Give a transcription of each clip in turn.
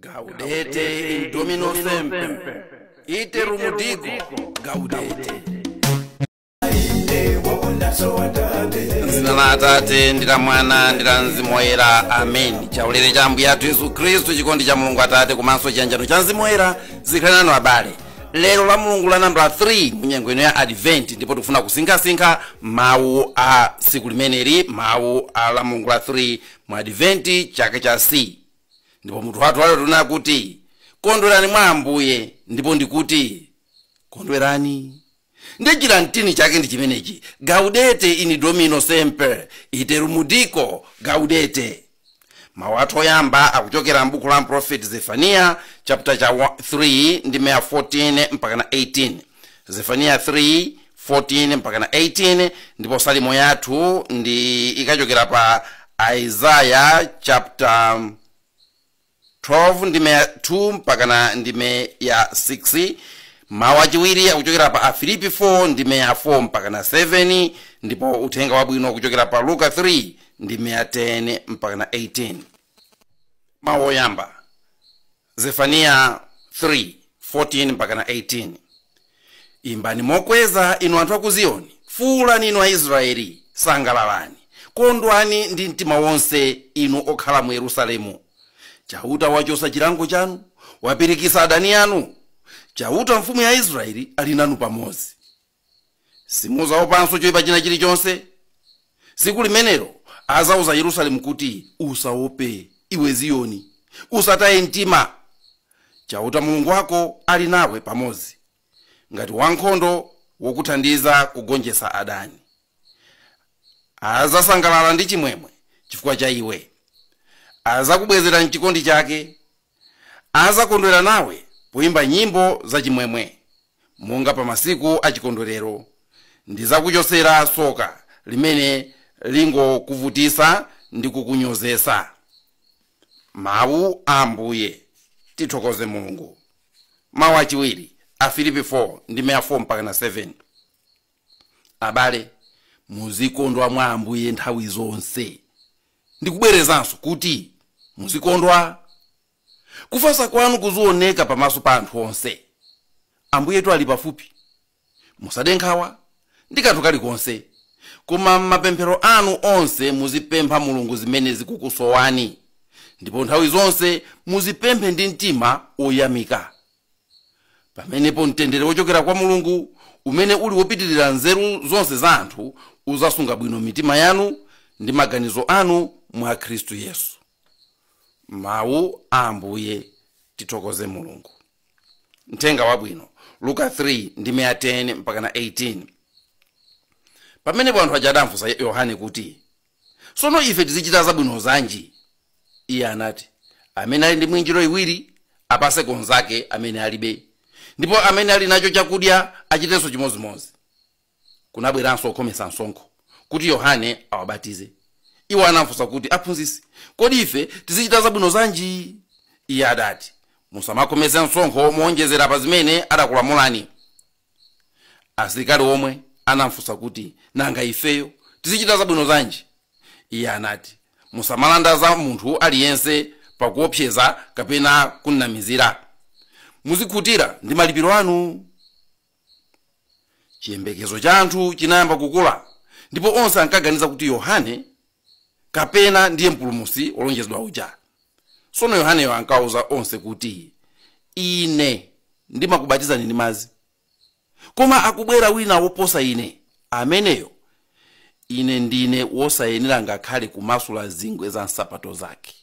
Gaudete in Domino semper, iterum dico, gaudete. Nzina la Atate ndila Mwana ndila Mzimu Woyera, amen. Chaulere cha Ambuye athu Yesu Khristu, chikondi cha Mulungu Atate komanso chiyanjano cha Mzimu Woyera zikhale nanu abale. Lero la Mulungu la nambala 3 munyengo ino ya Advent, ndipo tikufuna kusinkhasinkha mawu a siku limeneli, mawu a la Mulungu la 3 mu Advent chaka cha C. Ndipo munthu wathu lero tunena kuti kondwerani mwa Ambuye, ndipo ndikuti kondwerani. Ndechira mtini chake ndi chimenechi, gaudete in Domino semper, iterum dico, gaudete. Mawu athu oyamba akuchokera m'buku la Prophet Zefaniya chapter cha 3 ndi verse 14 mpaka na 18. Zefaniya 3:14 mpaka na 18, ndipo salimo yathu ndi ikachokera pa Isaiah chapter 12 ndi verse 2 mpaka na ndi verse 6. Mawu achiwiri akuchokera pa Afilipi 4 ndi verse 4 mpaka na 7, ndipo uthenga wabwino akuchokera pa Luka 3 ndi verse 10 mpaka na 18. Mawu oyamba Zefaniya 3:14 mpaka na 18. Imbani mokweza inu anthu a ku Ziyoni, fuulani inu Aisraeli, sangalalani, kondwani ndi mtima wonse inu okhala mu Yerusalemu. Chauta wachosa chilango chanu, wapirikisa adani anu. Chauta mfumu ya Israeli ali nanu pamodzi. Simuzaopanso choyipa china chilichonse. Siku limenelo azauza Yerusalemu kuti usaope iwe Ziyoni, usataye mtima. Chauta Mulungu wako ali nawe pamodzi, ngati wankhondo wokuthandiza kugonjetsa adani. Azasangalala ndi chimwemwe chifukwa cha iwe, azakubwezera mchikondi chake, azakondwera nawe poimba nyimbo za chimwemwe monga pa masiku a chikondwerero. Ndizakuchosera soka limene lingokuvutisa ndi kukunyozesa. Mawu a Ambuye, tithokoze Mulungu. Mawu achiwiri Afilipi 4 ndi verse 4 mpaka na 7. Abale, muzikondwa mwa Ambuye nthawi zonse. Ndikubwerezanso kuti muzikondwa. Kufasa kwanu kuzioneka pamaso pa anthu onse. Ambuyetu ali pafupi. Musade nkhawa ndi kanthu kalikonse, koma mapemphero anu onse muzipempha Mulungu zimene zikukusowani, ndipo nthawi zonse muzipemphe ndi mtima oyamika. Pamenepo mtendere wochokera kwa Mulungu, umene uli wopitirira nzeru zonse za anthu, uzasunga bwino mitima yanu ndi maganizo anu mwa Khristu Yesu. Mawu a Ambuye, tithokoze Mulungu. Uthenga wabwino Luka 3 ndi verse 10 mpaka na 18. Pamenepo anthu aja adamfunsa Yohane kuti, "Sono ife tizichita zabwino zanji?" Iye anati, "Amene ali ndi mwinjiro iwiri apase konzake amene alibe, ndipo amene ali nacho chakudya achitenso chimozimozi." Kunabweranso okhomesa msonkho kuti Yohane awabatize. Iwo anafunsa kuti, "Aphunzitsi, kodi ife tizichita zabwino zanji?" Iye adati, "Musamakhomese msonkho moonjezera pa zimene adakulamulani." Asilikali omwe anafunsa kuti, "Nanga ifeyo tizichita zabwino zanji?" Iye anati, "Musamalanda za munthu aliyense pakuopseza kapena kunamizira. Muzikhutira ndi malipiro anu." Chiyembekezo cha anthu chinayamba kukula, ndipo onse ankaganiza kuti Yohane kapena ndiye mpulumutsi wolonjezedwa uja. Sono Yohaneyo ankauza onse kuti, "Ine ndimakubatizani ndi madzi, koma akubwera wina woposa ine, ameneyo ine ndine wosayenera ngakhale kumasula zingwe za nsapato zake.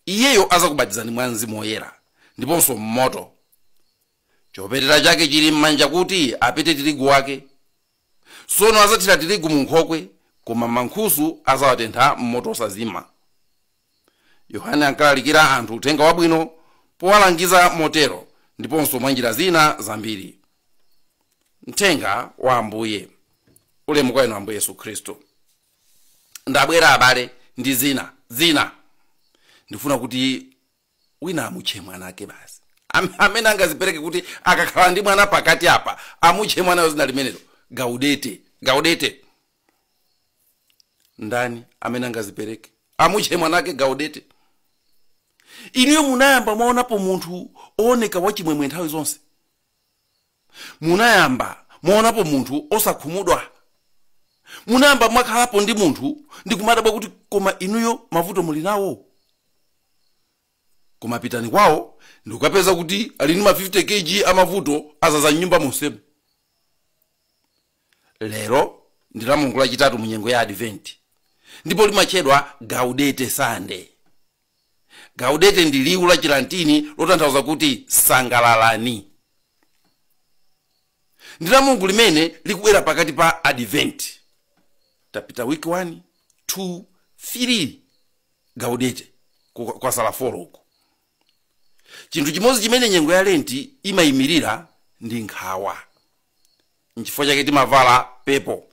Iyeyo azakubatizani mwa Mzimu Woyera ndiponso m'moto. Chopetera chake chili m'manja kuti apete tirigu wake. Sono azathira tirigu mu nkhokwe, koma mankhusu azawatentha m'moto osazima." Yohane ankalalikira anthu uthenga wabwino powalangiza motero, ndiponso mwa njira zina zambiri. Uthenga wa Ambuye. Ulemu kwa inu Ambuye Yesu Khristu. Ndabwera abale ndi zina. Ndifuna kuti wina amutche mwana ake basi. Amene angazipereke kuti akakhala ndi mwana pakati apa, amutche mwanayo zina limenelo. Gaudete. Ndani amene angazipereke? Amutche mwana ake Gaudete. Inuyo munayamba mwaonapo munthu ooneka wachimwemwe nthawi zonse? Munayamba mwaonapo munthu osakhumudwa? Munayamba mwakhalapo ndi munthu ndi kumadabwa kuti koma inuyo mavuto muli nawo? Koma pitani kwawo ndi kukapeza kuti ali ndi ma 50 kg amavuto azaza nyumba monsemo. Lero ndi la Mulungu lachitatu mu nyengo ya Advent, ndipo limatchedwa Gaudete Sunday. Gaudete ndi liwu la Chilatini lotanthauza kuti sangalalani. Ndi la Mulungu limene likubwera pakati pa Advent. Tapita week 1, 2, 3 Gaudete kwa sala 4 uko. Chinthu chimodzi chimene nyengo ya Lenti imayimirira ndi nkhawa. N'chifukwa chake timavala pepo.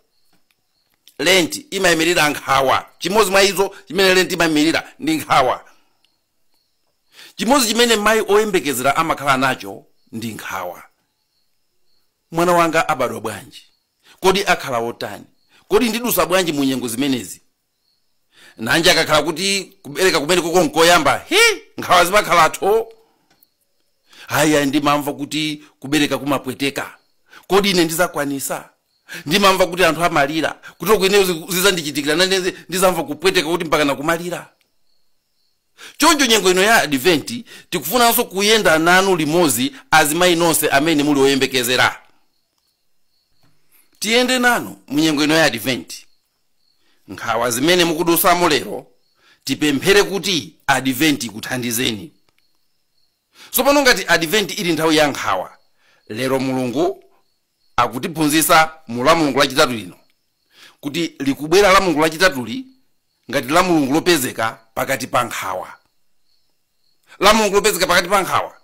Lenti imayimirira nkhawa. Chimodzi mwa izo chimene Lenti imayimirira ndi nkhawa. Chimodzi chimene mayi oyembekezera amakhala nacho ndi nkhawa. Mwana wanga abadwa bwanji? Kodi akhala wotani? Kodi ndidusa bwanji mu nyengo zimenezi? Nanje akakhala kuti kubereka kumene koko nkoyamba, nkhawa zimakhalatho. Haya ndimamva kuti kubereka kumapweteka. Kodi ine ndizakwanisa? Ndimamva kuti anthu amalira. Kuti kweneyo zizandichitikira nane ndizamva kupweteka kuti mpaka nakumalira. Choncho nyengo ino ya Advent tikufunanso kuyenda nanu limodzi azimayi nonse amene muli oyembekezera. Tiyende nanu mu nyengo ino ya Advent. Nkhawa zimene mukudusamo lero tipemphere kuti Advent ikuthandizeni. Tsopano ngati Advent ili nthawi ya nkhawa, lero Mulungu akutiphunzitsa mu la Mulungu lachitatu lino kuti likubwera la Mulungu lachitatuli ngati la Mulungu lopezeka pakati pa nkhawa. La Mulungu lopezeka pakati pa nkhawa.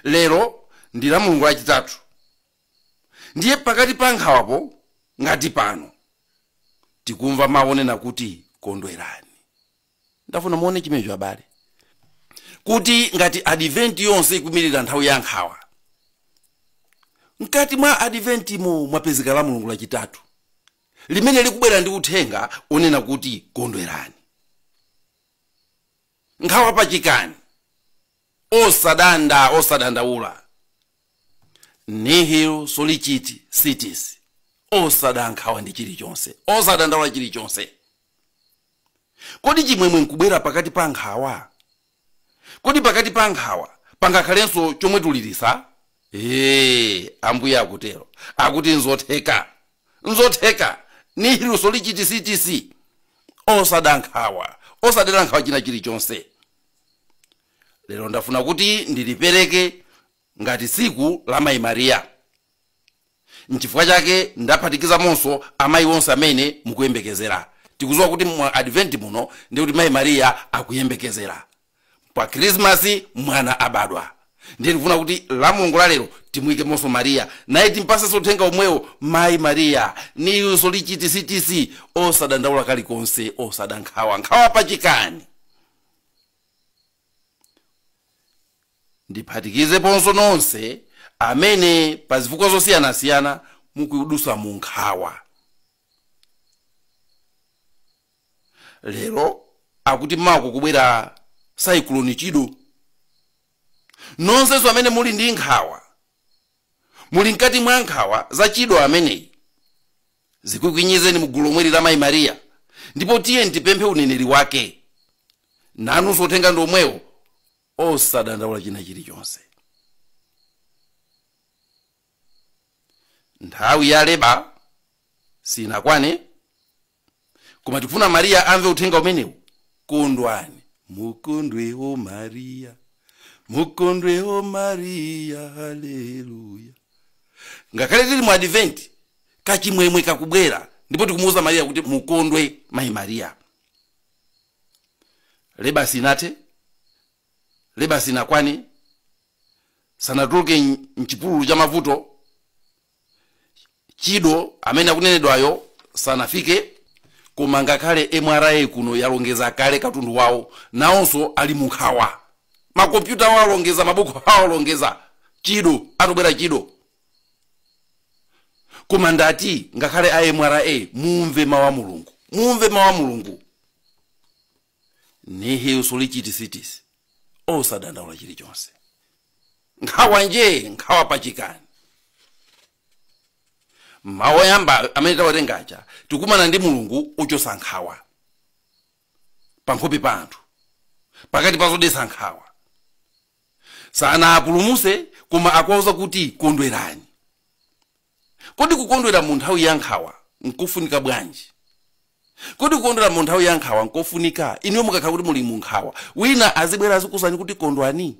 Lero ndi la Mulungu lachitatu. Ndiye pakati pa nkhawapo ngati pano tikumva mawu onena kuti kondwerani. Ndafuna muone chimenecho abale. Kuti ngati Advent yonse ikumirira nthawi ya nkhawa, mkati mwa Advent mwapezeka la Mulungu lachitatu limene likubwera ndi uthenga onena kuti kondwerani. Nkhawa pachikani, osadandaula. Nihil solicit sitis. Osada nkhawa ndi chilichonse, osadandaula chilichonse. Kodi chimwemwe nkubwera pakati pa nkhawa? Kodi pakati pa nkhawa pangakhalenso chomwe tulirisa? Ambuye akutero. Akuti nzotheka. Nihil solicit sitis. Osada nkhawa, osadera nkhawa china chilichonse. Lero ndafuna kuti ndilipereke ngati tsiku la Mayi Mariya. N'chifukwa chake ndaphatikiza monso amayi onse amene mukuyembekezera. Tikudziwa kuti mu Advent muno ndi kuti Mayi Mariya akuyembekezera. Pa Christmas mwana abadwa. Ndiye ndifuna kuti la Mulungu la lero timuyike monso Mariya. Naye timpase uthenga omwewo, Mayi Mariya, Nihil solicit sitis. Osadandaula kalikonse, osada nkhawa pachikani. Ndiphatikize ponso nonse amene pa zifukwa zosiyanasiyana mukudusa mu nkhawa. Lero akuti mako kubwera cyclone Chido. Nonsenso amene muli ndi nkhawa, muli mkati mwa nkhawa za Chido ameneyi, zikukwinyizeni mu gulu lomwe la Mayi Mariya, ndipo tiye ndipemphe uneneri wake. Nanunso uthenga ndi omwewo, osadandaula china chilichonse. Nthawi ya leba sinakwane, koma tikufuna Mariya amve uthenga umenewu. Kondwani, mukondweho Mariya, mukondweho Mariya, haleluya. Ngakhale tili mu Advent, kachimwemwe kakubwera, ndipo tikumuwuza Mariya kuti mukondwe Mayi Mariya. Leba sinathe, leba sinakwane, sanatuluke mchipululu cha mavuto. Chido amene akunenedwayo sanafike, koma ngakhale MRA kuno yalongeza kale katundu wawo, nawonso ali mu nkhawa. Makompyuta awo alongeza, mabuku awo alongeza. Chido atobwera Chido. Koma ndati ngakhale MRA mumve mawu a Mulungu, mumve mawu a Mulungu. nihil solicitisitis osadandaula chilichonse. Nkhawa nje nkhawa pachikani. Mawu yamba amene tawatengacha tikumana ndi Mulungu ochosa nkhawa pankhope pa anthu pakati pa zodetsa nkhawa. Sana apulumuse koma akuwauza kuti kondwerani. Kodi kukondwera mu nthawi ya nkhawa nkofunika bwanji? Kodi kukondwera mu nthawi ya nkhawa nkofunika iniwo mukakhala kuti muli mu nkhawa wina azibwera azikuwuzani kuti kondwani?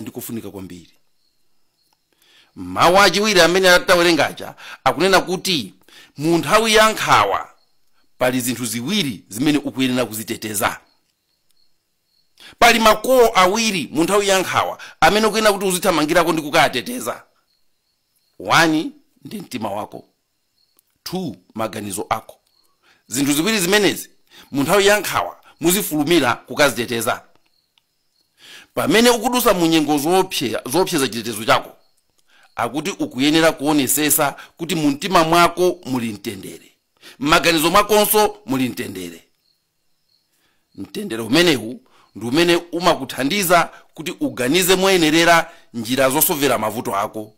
Ndikofunika kwambiri. Mawu achiwiri amene tawerengacha akunena kuti mu nthawi ya nkhawa pali zinthu ziwiri zimene ukuyenera kuziteteza. Pali makolo awiri mu nthawi ya nkhawa amene ukuyenera kuti uzithamangirako ndi kukateteza. 1 ndi mtima wako, 2 maganizo ako. Zinthu ziwiri zimenezi mu nthawi ya nkhawa muzifulumira kukaziteteza. Pamene ukudusa mu nyengo zoopseza chitetezo chako, akuti ukuyenera kuonesesa kuti mu mtima mwako muli mtendere, maganizo mwakonso muli mtendere. Mtendere umenewu ndi umene umakuthandiza kuti uganize moyenerera njira zosovera mavuto ako.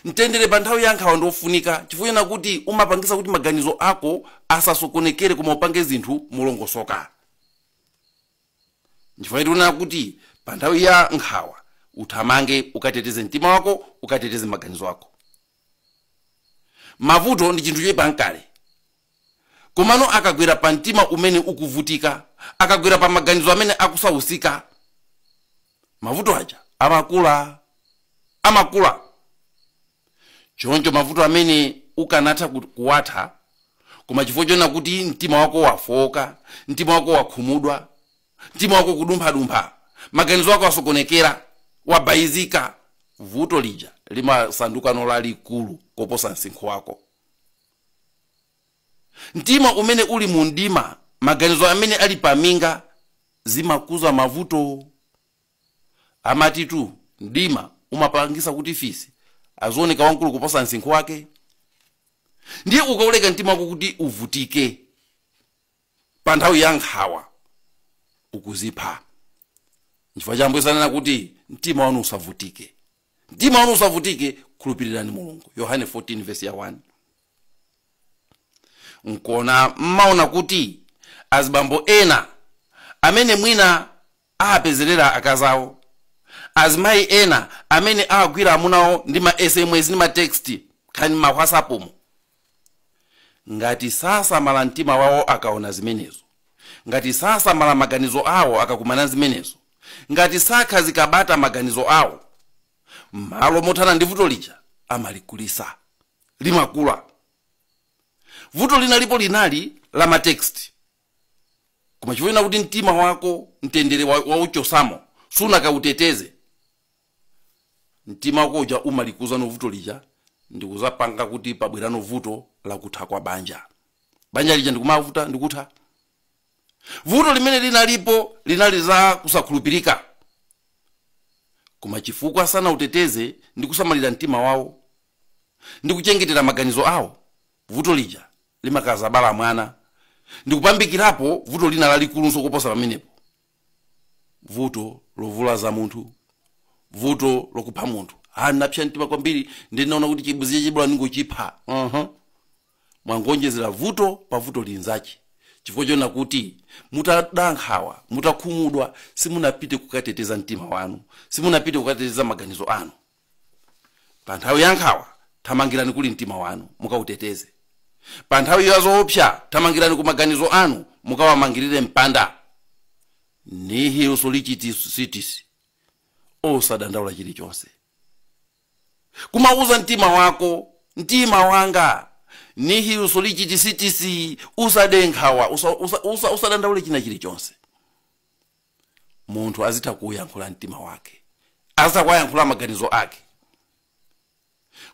Mtendere pa nthawi ya nkhawa ndofunika chifukwa kuti umapangisa kuti maganizo ako asasokonekere koma upange zinthu molongosoka. Chifukwa tikunena kuti pa nthawi ya nkhawa uthamange ukateteze mtima wako, ukateteze maganizo ako. Mavuto ndi chinthu choyipa nkale. Komano akagwera pa mtima umene ukuvutika, akagwera pa maganizo amene akusausika, mavuto aja amakula. Choncho mavuto amene ukanatha kuwatha koma chifukwa chona kuti mtima wako wafoka, mtima wako wakhumudwa, mtima wako kudumpha, maganizo wako asokonekera, wabayizika, vuto lija limasanduka lalikulu koposa msinkhu wako. Mtima umene uli mu mdima, maganizo amene ali paminga zimakuza mavuto. Amatitu mdima umapangisa kuti fisi azioneka wankulu kuposa msinkhu wake. Ndiye ukauleka mtima wako kuti uvutike pa nthawi ya nkhawa ukuzipha. Chifukwa chambo isanena kuti mtima wanu usavutike. Mtima wanu usavutike, khulupirirani Mulungu. Yohane 14 verse ya 1. Nkona mmaona kuti azibambo ena amene mwina apezerera akazawo, azimayi ena amene agwira amunawo ndi ma SMS ndi ma text kani ma WhatsApp mu, ngati sasa mala mtima wawo akaona zimenezo, ngati sasa mala maganizo awo akakumana zimenezo, ngati sakha zikabata maganizo awo, malo mothana ndi vuto lija amalikulisa limakula. Vuto linalipo linali la ma text, koma chifukwa kuti mtima wako mtendere wauchosamo suna kauteteze, mtima wako uja umalikuza no vuto lija ndikuzapanga kuti pabwerano vuto la kutha kwa banja lija ndikumavuta ndikutha. Vuto limene linalipo linali za kusakhulupirika, koma chifukwa sana uteteze ndikusamalira mtima wawo ndikuchengetera maganizo awo, vuto lija limakaza bala mwana ndikupambikirapo vuto lina lalikulunso koposa pamenepo, vuto lovula za munthu, vuto lokupha munthu. Napsha mtima kwambiri ndinaona kuti chibuzi chibula ningochipha. Mwangonjezera vuto pa vuto linzachi, chifukwa chona kuti mutadankhawa, mutakhumudwa, simunapite kukateteza mtima wanu, simunapite kukateteza maganizo anu. Pa nthawi ya nkhawa thamangirani kuli mtima wanu mukauteteze. Pa nthawi ya zoopsa thamangirani ku maganizo anu mukawamangirire mpanda. Nihil solicitisitis osadandaula chilichonse. Kumauza mtima wako, mtima wanga, nihil solicitisitis usadenkhawa, usadandaule china chilichonse. Munthu azitha kuyankhula mtima wake, azitha kuyankhula maganizo ake.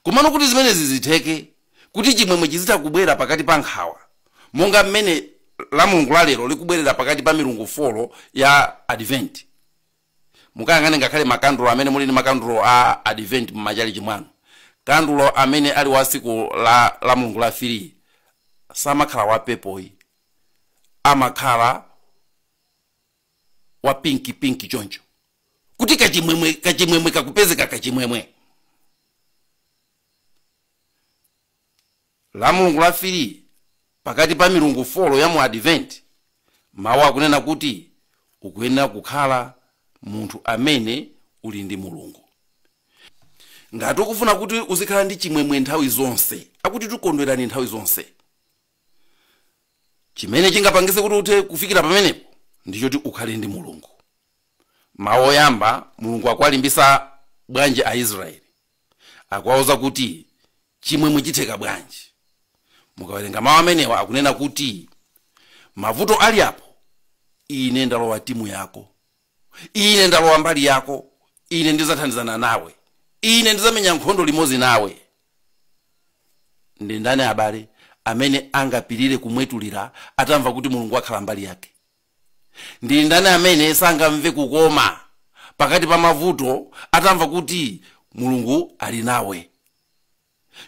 Kumano kuti zimenezi zitheke, kuti chimwemwe chizitha kubwera pakati pa nkhawa, monga mmene la Mulungu la lero likubwerera pakati pa milungu 4 ya Advent. Mukayang'ane ngakhale makandulo amene muli ni makandulo a Advent mmachali chimwano, kandulo amene ali wa siku la Mulungu la 3 samakhala wa pepoyi, amakhala wa pinki choncho kuti kachimwemwe kakupezeka kachimwemwe. La mulungu la fili pakati pa milungu 4 ya mu Advent, mawu akunena kuti ukuyenera kukhala munthu amene uli ndi mulungu. Ngati ukufuna kuti uzikhala ndi chimwemwe nthawi zonse, akuti tikondwerani nthawi zonse, chimene chingapangise kuti uthe kufikira pamenepo ndicho kuti ukhale ndi mulungu. Mawu oyamba mulungu akwalimbisa bwanji Aisraeli, akuwauza kuti chimwemwe chitheka bwanji. Mukawerenga mawu amenewa akunena kuti mavuto ali apo, ine ndalowa timu yako, ine ndalowa mbali yako, ine ndizathandizana nawe, ine ndizamenya nkhondo limodzi nawe. Ndi ndani abale amene angapirire kumwetulira atamva kuti mulungu akhala mbali yake? Ndi ndani amene sangamve kukoma pakati pa mavuto atamva kuti mulungu ali nawe?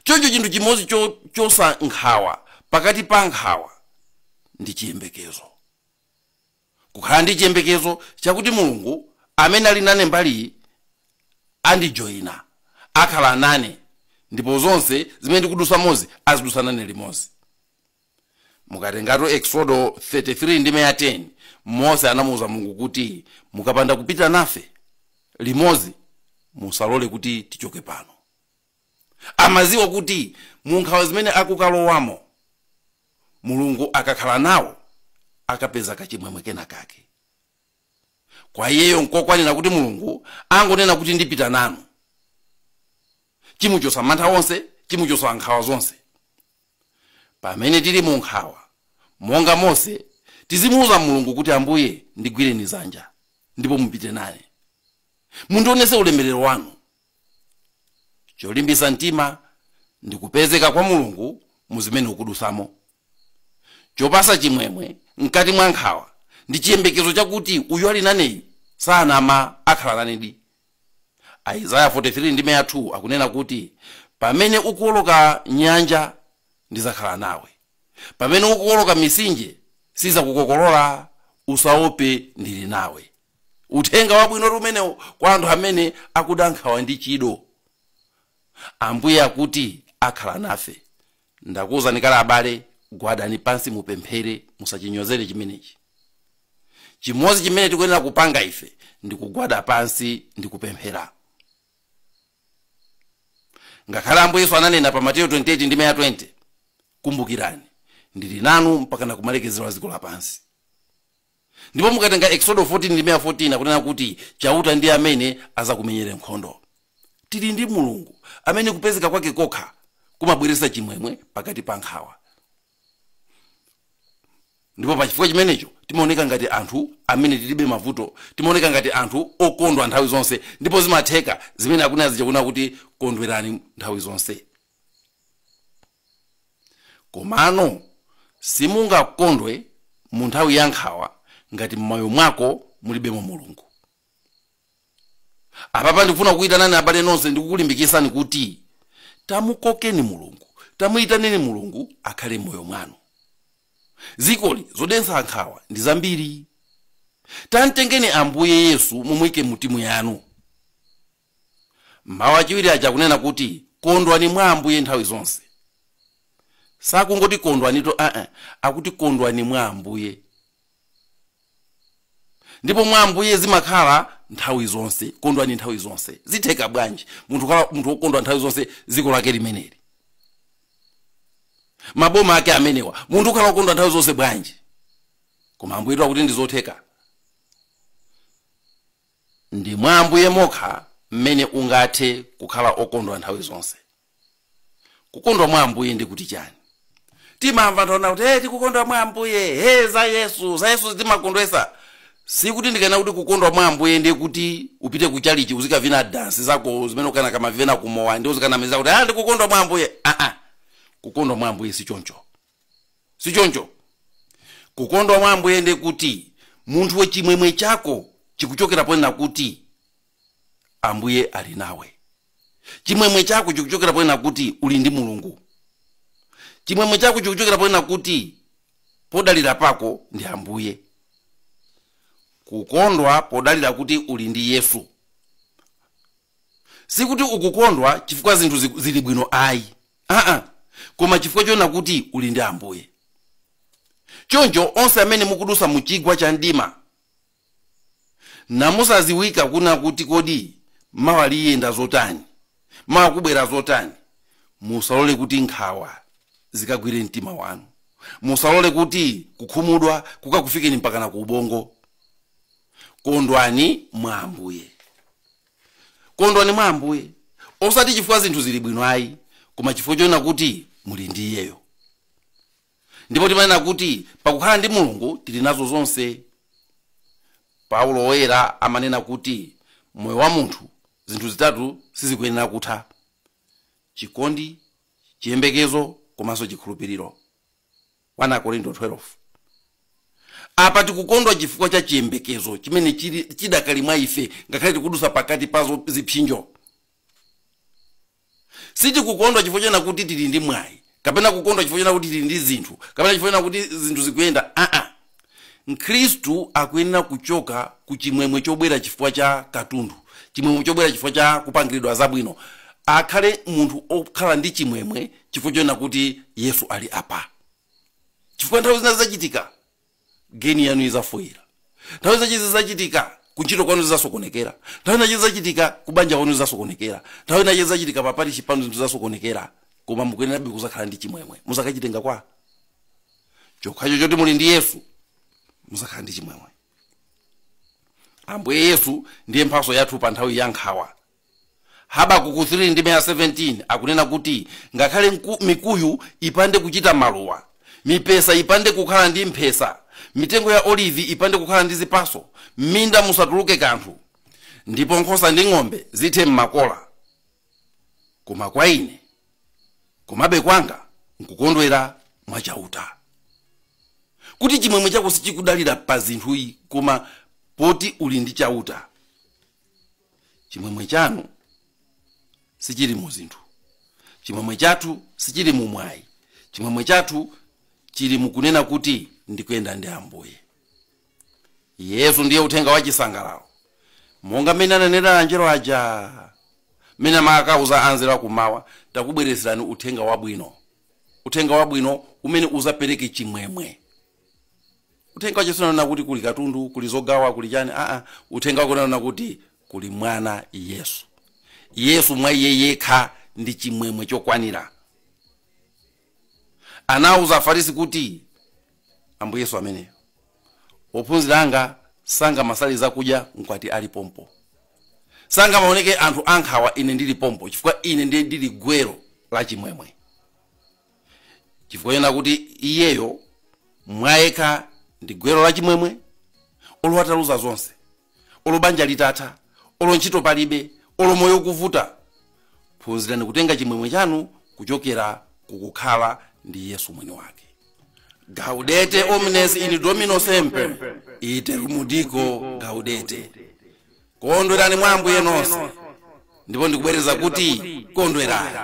Choncho chinthu chimodzi chosa nkhawa pakati pa nkhawa ndi chiyembekezo. Kukhala ndi chiyembekezo chakuti mulungu amene ali nane mbali andijoyina, akhala nane, ndipo zonse zimene ndikudusa mozi azidusa nane limodzi. Mukatengato Exodo 33 ndi 10, Mose anamuwuza mulungu kuti mukapanda kupita nafe limodzi musalole kuti tichoke pano. Amaziwa kuti munkhawa zimene akukalowamo mulungu akakhala nawo akapeza kachimwemwe kena kake. Kwa iyeyo nkokwanira kuti mulungu angonena kuti ndipita nanu, chimuchosa mantha onse, chimuchosa nkhawa zonse. Pamene tili mu nkhawa, monga Mose, tizimuwuza mulungu kuti Ambuye ndigwireni dzanja ndipo mupite nane, mundionese ulemerero wanu. Cholimbisa mtima ndi kupezeka kwa mulungu muzimene ukudusamo. Chopasa chimwemwe mkati mwa nkhawa ndi chiyembekezo chakuti uyu ali naneyi sanama akhala nanedi. Isaiah 43 ndi 2 akunena kuti pamene ukuwoloka nyanja ndizakhala nawe, pamene ukuwoloka misinje sizakukokolola, usaope ndili nawe. Uthenga wabwino umenewo kwa anthu amene akuda nkhawa ndi chido. Ambuye akuti akhala nafe. Ndakuwuzani kale abale, gwadani pansi mupemphere, musachinyozere chimenechi. Chimodzi chimene tikuyenera kupanga ife ndi kugwada pansi ndi kupemphera. Ngakhale Ambuye Yesu ananena pa Mateyu 28 ndi 20, kumbukirani ndili nanu mpaka na kumalekezero a dziko lapansi. Ndipo mukatenga Exodo 14 ndi 14 akunena kuti chauta ndi amene azakumenyere nkhondo. Tili ndi mulungu amene kupezeka kwake kokha kumabweretsa chimwemwe pakati pa nkhawa. Ndipo pa chifukwa chimenecho timaoneka ngati anthu amene tilibe mavuto, timaoneka ngati anthu okondwa nthawi zonse, ndipo zimatheka zimene akunena zichakuna kuti kondwerani nthawi zonse. Komano simungakondwe mu nthawi ya nkhawa ngati mmoyo mwako mulibemo mulungu. Apapa ndifuna kuyitanani abale nonse ndikukulimbikitsani kuti tamukokeni mulungu, tamuyitaneni mulungu akhale moyo mwanu. Zikoli zodensa nkhawa ndi zambiri. Tantengeni Ambuye Yesu mumuyike mutimu yanu. Mawu achiwiri aja kunena kuti kondwani mwa Ambuye nthawi zonse. Sakungoti kondwani to akuti kondwani mwa Ambuye. Ndipo mwa Ambuye zimakhala nthawi zonse, kondwani nthawi zonse. Zitheka bwanji munthu okondwa nthawi zonse ziko lake limeneli? Maboma ake amenewa munthu ukhala okondwa nthawi zonse bwanji? Koma Ambuye akuti ndizotheka. Ndi mwa Ambuye mokha mmene ungathe kukhala okondwa nthawi zonse. Kukondwa mwa Ambuye ndi kuti chani? Timamva nthawi kuti tikukondwa mwa Ambuye, za Yesu timakondwesa. Sikuti ndikana kuti kukondwa mwa Ambuye ndi kuti upite ku chalichi uzikavina dance zako zimene ukana kama vena kumowa ndi uzikanamiza kuti ndikukondwa mwa Ambuye. Kukondwa mwa Ambuye si choncho. Si choncho. Kukondwa mwa Ambuye ndi kuti munthu wechimwemwe chako chikuchokera pona kuti Ambuye ali nawe. Chimwemwe chako chikuchokera pona kuti uli ndi mulungu. Chimwemwe chako chikuchokera pona kuti podalira pako ndi Ambuye. Kukondwa podalira kuti uli ndi Yesu. Sikuti ukukondwa chifukwa zinthu zili bwino ayi. Koma chifukwa chona kuti uli ndi Ambuye. Choncho onse amene mukudusa mu chigwa cha mdima namusaziwika kuna kuti kodi mawa liyenda zotani, mawa kubwera zotani, musalole kuti nkhawa zikagwire mtima wanu. Musalole kuti kukhumudwa kukakufikeni mpaka na ku ubongo. Kondwani mwa Ambuye. Kondwani mwa Ambuye. Osati chifukwa zinthu zili bwino ayi, koma chifukwa chona kuti muli ndi Iyeyo. Ndipo timanena kuti pakukhala ndi Mulungu tili nazo zonse. Paulo woyera amanena kuti moyo wa munthu zinthu zitatu sizikuyenera kutha: chikondi, chiyembekezo, komanso chikhulupiriro. 1 Korinto 12. Apa tikukondwa chifukwa cha chiyembekezo chimene chidakali mwa ife ngakhale tikudusa pakati pazo zipsinjo. Sitikukondwa chifukwa chena kuti tili ndi mwayi, kapena kukondwa chifukwa chena kuti tili ndi zinthu, kapena chifukwa chena kuti zinthu zikuyenda. Mkhristu akuyenera kuchoka ku chimwemwe chobwera chifukwa cha katundu, chimwemwe chobwera chifukwa cha kupangiridwa zabwino. Akhale munthu okhala ndi chimwemwe chifukwa chona kuti Yesu ali apa. Chifukwa nthawi zina zachitika geni yanu izafoira, nthawi zina zachitika kuntchito kwanu zizasokonekera, nthawi zina zachitika kubanja kwanu zizasokonekera, nthawi zina zachitika papali chipando zinthu zizasokonekera. Koma mukuyenera kuzakhala ndi chimwemwe, musakachitenga kwa chokhacho choti muli ndi Yesu, musakhala ndi chimwemwe. Ambuye Yesu ndiye mphaso yathu pa nthawi ya nkhawa. Habakuku 3:17 akunena kuti ngakhale mikuyu ipande kuchita maluwa, mipesa ipande kukhala ndi mphesa, mitengo ya olivi ipande kukhala ndi zipaso, minda musatuluke kanthu, ndipo nkhosa ndi ng'ombe zithe m'makola, koma kwa ine, komabe kwanga nkukondwera mwachauta. Kuti chimwemwe chako sichikudalira pa zinthuyi, koma poti uli ndi chauta. Chimwemwe chanu sichili mu zinthu, chimwemwe chathu sichili mu mwayi, chimwemwe chathu chili mukunena kuti ndikuyenda ndi Ambuye. Yesu ndiye uthenga wa chisangalalo. Monga mmene ananena anjelo aja, mmene amakauza anzelo akumawa, takubwereserani uthenga wabwino. Uthenga wabwino umene uzapereke chimwemwe. Uthenga wacho sunana kuti kuli katundu, kuli zogawa, kuli chani. Uthenga wako unana kuti kuli mwana Yesu. Yesu mwa iye yekha ndi chimwemwe chokwanira. Anauza Afarisi kuti Ambuye Yesu ameneyo, ophunzira anga sanga masaliza kudya nkwati ali pompo, sanga maoneke anthu ankhawa ine ndili pompo, chifukwa ine ndiye ndili gwero la chimwemwe. Chifukwa yena kuti iyeyo mwayekha ndi gwero la chimwemwe. Olowataluza zonse, olobanja litatha, olontchito palibe, olomoyo kuvuta, phunzirani kutenga chimwemwe chanu kuchokera kukukhala ndi Yesu mwini wake. Gaudete omnes in Domino semper, iterum dico gaudete. Kondwerani mwa Ambuye nonse, ndipo ndikubwereza kuti kondwerani.